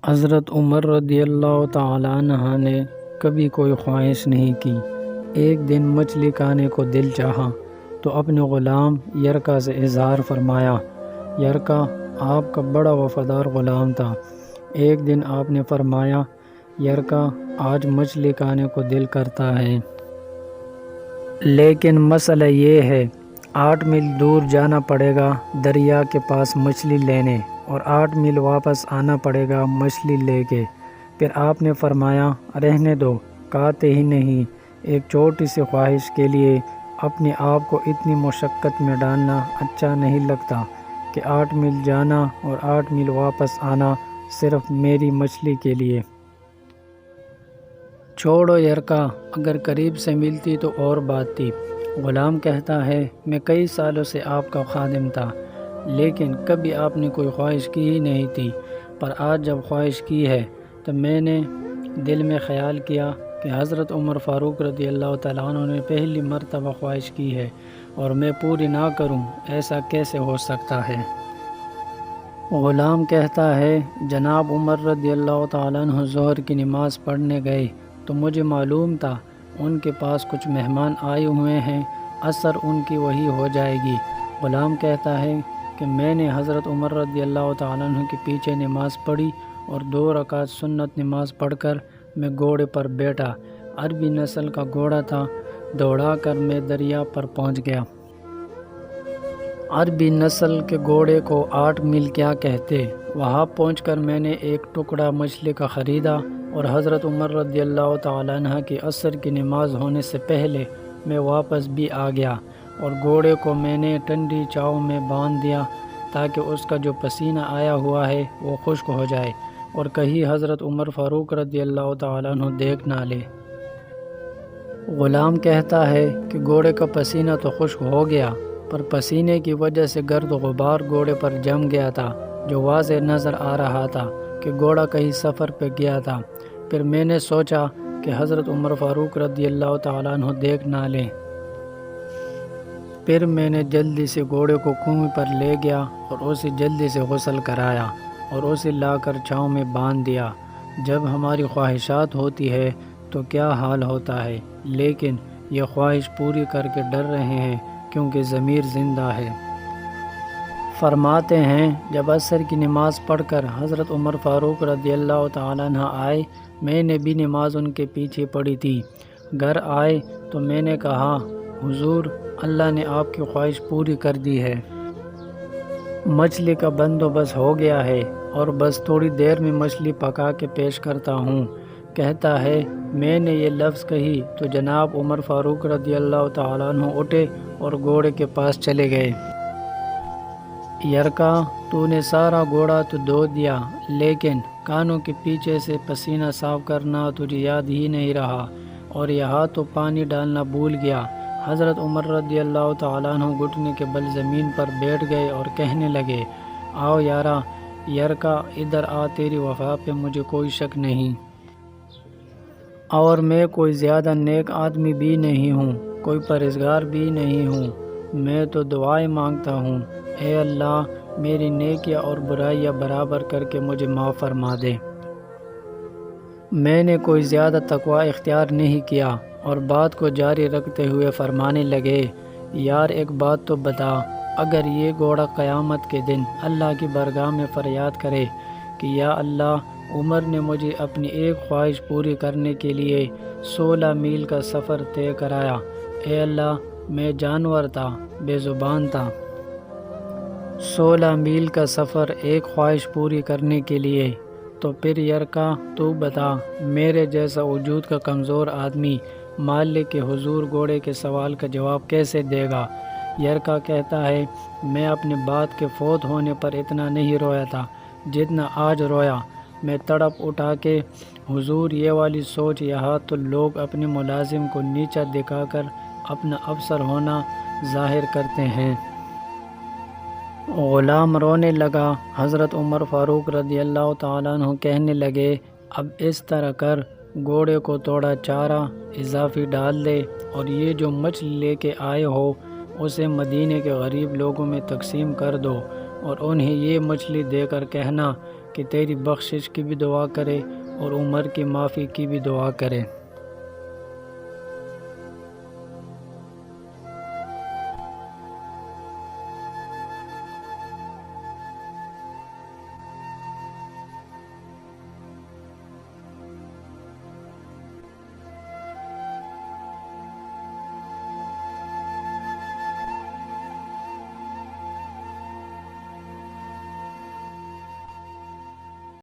حضرت عمر رضی اللہ تعالیٰ عنہ نے کبھی کوئی خواہش نہیں کی۔ ایک دن مچھلی کھانے کو دل چاہا تو اپنے غلام یرکا سے اظہار فرمایا۔ یرکا آپ کا بڑا وفادار غلام تھا۔ ایک دن آپ نے فرمایا، یرکا آج مچھلی کھانے کو دل کرتا ہے، لیکن مسئلہ یہ ہے 8 میل دور جانا پڑے گا دریا کے پاس مچھلی لینے، اور 8 میل واپس آنا پڑے گا مچھلی لے کے۔ پھر آپ نے فرمایا، رہنے دو، کھاتے ہی نہیں۔ ایک چھوٹی سی خواہش کے لیے اپنے آپ کو اتنی مشقت میں ڈالنا اچھا نہیں لگتا کہ 8 میل جانا اور 8 میل واپس آنا صرف میری مچھلی کے لیے۔ چھوڑو یرکا، اگر قریب سے ملتی تو اور بات تھی۔ غلام کہتا ہے، میں کئی سالوں سے آپ کا خادم تھا، لیکن کبھی آپ نے کوئی خواہش کی ہی نہیں تھی، پر آج جب خواہش کی ہے تو میں نے دل میں خیال کیا کہ حضرت عمر فاروق رضی اللہ تعالیٰ عنہ نے پہلی مرتبہ خواہش کی ہے اور میں پوری نہ کروں، ایسا کیسے ہو سکتا ہے؟ غلام کہتا ہے، جناب عمر رضی اللہ تعالیٰ عنہ ظہر کی نماز پڑھنے گئے تو مجھے معلوم تھا ان کے پاس کچھ مہمان آئے ہوئے ہیں، عصر ان کی وہی ہو جائے گی۔ غلام کہتا ہے کہ میں نے حضرت عمر رضی اللہ تعالیٰ عنہ کے پیچھے نماز پڑھی اور 2 رکعت سنت نماز پڑھ کر میں گھوڑے پر بیٹھا۔ عربی نسل کا گھوڑا تھا، دوڑا کر میں دریا پر پہنچ گیا۔ عربی نسل کے گھوڑے کو 8 میل کیا کہتے۔ وہاں پہنچ کر میں نے ایک ٹکڑا مچھلی کا خریدا اور حضرت عمر رضی اللہ تعالیٰ عنہ کی عصر کی نماز ہونے سے پہلے میں واپس بھی آ گیا، اور گھوڑے کو میں نے ٹھنڈی چھاؤں میں باندھ دیا تاکہ اس کا جو پسینہ آیا ہوا ہے وہ خشک ہو جائے اور کہیں حضرت عمر فاروق رضی اللہ تعالیٰ عنہ دیکھ نہ لے۔ غلام کہتا ہے کہ گھوڑے کا پسینہ تو خشک ہو گیا، پر پسینے کی وجہ سے گرد و غبار گھوڑے پر جم گیا تھا، جو واضح نظر آ رہا تھا کہ گھوڑا کہیں سفر پہ گیا تھا۔ پھر میں نے سوچا کہ حضرت عمر فاروق رضی اللہ تعالیٰ عنہ دیکھ نہ لیں۔ پھر میں نے جلدی سے گھوڑے کو کنویں پر لے گیا اور اسے جلدی سے غسل کرایا اور اسے لا کر چھاؤں میں باندھ دیا۔ جب ہماری خواہشات ہوتی ہے تو کیا حال ہوتا ہے، لیکن یہ خواہش پوری کر کے ڈر رہے ہیں کیونکہ ضمیر زندہ ہے۔ فرماتے ہیں، جب عصر کی نماز پڑھ کر حضرت عمر فاروق رضی اللہ تعالیٰ عنہ آئے، میں نے بھی نماز ان کے پیچھے پڑھی تھی۔ گھر آئے تو میں نے کہا، حضور، اللہ نے آپ کی خواہش پوری کر دی ہے، مچھلی کا بندوبست ہو گیا ہے اور بس تھوڑی دیر میں مچھلی پکا کے پیش کرتا ہوں۔ کہتا ہے، میں نے یہ لفظ کہی تو جناب عمر فاروق رضی اللہ تعالیٰ عنہ اٹھے اور گھوڑے کے پاس چلے گئے۔ یرکا، تو نے سارا گھوڑا تو دھو دیا، لیکن کانوں کے پیچھے سے پسینہ صاف کرنا تجھے یاد ہی نہیں رہا، اور یہاں تو پانی ڈالنا بھول گیا۔ حضرت عمر رضی اللہ تعالیٰ عنہ گھٹنے کے بل زمین پر بیٹھ گئے اور کہنے لگے، آؤ یارا، یرکا ادھر آ، تیری وفا پہ مجھے کوئی شک نہیں، اور میں کوئی زیادہ نیک آدمی بھی نہیں ہوں، کوئی پرہیزگار بھی نہیں ہوں، میں تو دعائیں مانگتا ہوں، اے اللہ میری نیکیاں اور برائیاں برابر کر کے مجھے معاف فرما دے۔ میں نے کوئی زیادہ تقوی اختیار نہیں کیا، اور بات کو جاری رکھتے ہوئے فرمانے لگے، یار ایک بات تو بتا، اگر یہ گھوڑا قیامت کے دن اللہ کی بارگاہ میں فریاد کرے کہ یا اللہ، عمر نے مجھے اپنی ایک خواہش پوری کرنے کے لیے 16 میل کا سفر طے کرایا، اے اللہ میں جانور تھا، بے زبان تھا، 16 میل کا سفر ایک خواہش پوری کرنے کے لیے، تو پھر یرکا تو بتا، میرے جیسا وجود کا کمزور آدمی مالک کے حضور گھوڑے کے سوال کا جواب کیسے دے گا؟ یرکا کہتا ہے، میں اپنے بات کے فوت ہونے پر اتنا نہیں رویا تھا جتنا آج رویا۔ میں تڑپ اٹھا کہ حضور یہ والی سوچ، یہاں تو لوگ اپنے ملازم کو نیچا دکھا کر اپنا افسر ہونا ظاہر کرتے ہیں۔ غلام رونے لگا۔ حضرت عمر فاروق رضی اللہ تعالیٰ عنہ کہنے لگے، اب اس طرح کر، گھوڑے کو تھوڑا چارہ اضافی ڈال دے، اور یہ جو مچھلی لے کے آئے ہو اسے مدینے کے غریب لوگوں میں تقسیم کر دو، اور انہیں یہ مچھلی دے کر کہنا کہ تیری بخشش کی بھی دعا کرے اور عمر کی معافی کی بھی دعا کرے۔